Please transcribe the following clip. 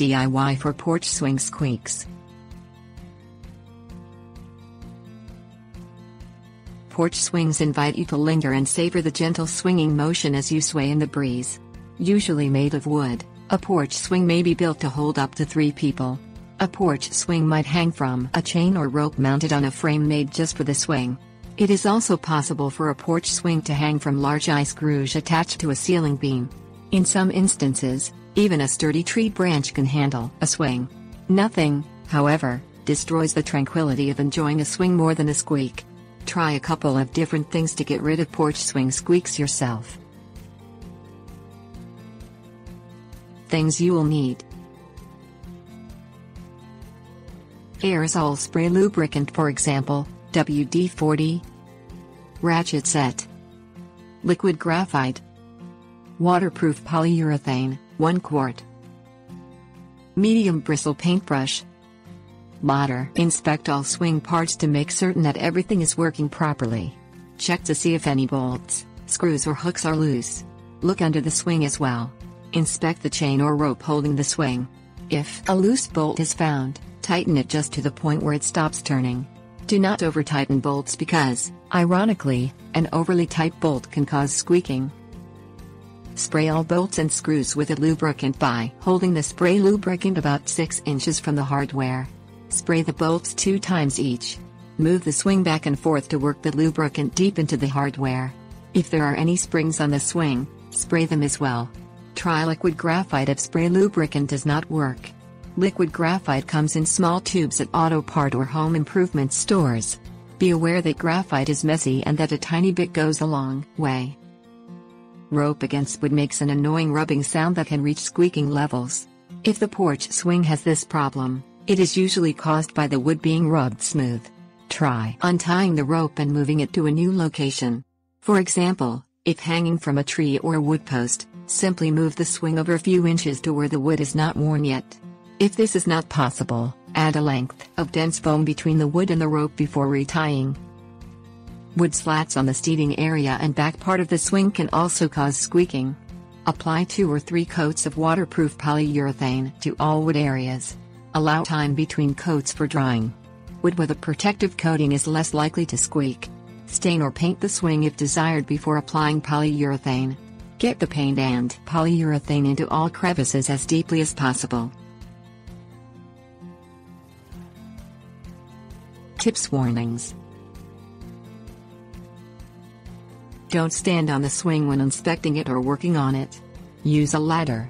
DIY for Porch Swing Squeaks. Porch swings invite you to linger and savor the gentle swinging motion as you sway in the breeze. Usually made of wood, a porch swing may be built to hold up to 3 people. A porch swing might hang from a chain or rope mounted on a frame made just for the swing. It is also possible for a porch swing to hang from large screws attached to a ceiling beam. In some instances, even a sturdy tree branch can handle a swing. Nothing, however, destroys the tranquility of enjoying a swing more than a squeak. Try a couple of different things to get rid of porch swing squeaks yourself. Things you will need: aerosol spray lubricant, for example, WD-40. Ratchet set. Liquid graphite. Waterproof polyurethane, 1 quart. Medium bristle paintbrush. Ladder. Inspect all swing parts to make certain that everything is working properly. Check to see if any bolts, screws or hooks are loose. Look under the swing as well. Inspect the chain or rope holding the swing. If a loose bolt is found, tighten it just to the point where it stops turning. Do not over-tighten bolts because, ironically, an overly tight bolt can cause squeaking. Spray all bolts and screws with a lubricant by holding the spray lubricant about 6 inches from the hardware. Spray the bolts 2 times each. Move the swing back and forth to work the lubricant deep into the hardware. If there are any springs on the swing, spray them as well. Try liquid graphite if spray lubricant does not work. Liquid graphite comes in small tubes at auto part or home improvement stores. Be aware that graphite is messy and that a tiny bit goes a long way. Rope against wood makes an annoying rubbing sound that can reach squeaking levels. If the porch swing has this problem, it is usually caused by the wood being rubbed smooth. Try untying the rope and moving it to a new location. For example, if hanging from a tree or a wood post, simply move the swing over a few inches to where the wood is not worn yet. If this is not possible, add a length of dense foam between the wood and the rope before retying. Wood slats on the seating area and back part of the swing can also cause squeaking. Apply 2 or 3 coats of waterproof polyurethane to all wood areas. Allow time between coats for drying. Wood with a protective coating is less likely to squeak. Stain or paint the swing if desired before applying polyurethane. Get the paint and polyurethane into all crevices as deeply as possible. Tips: warnings. Don't stand on the swing when inspecting it or working on it. Use a ladder,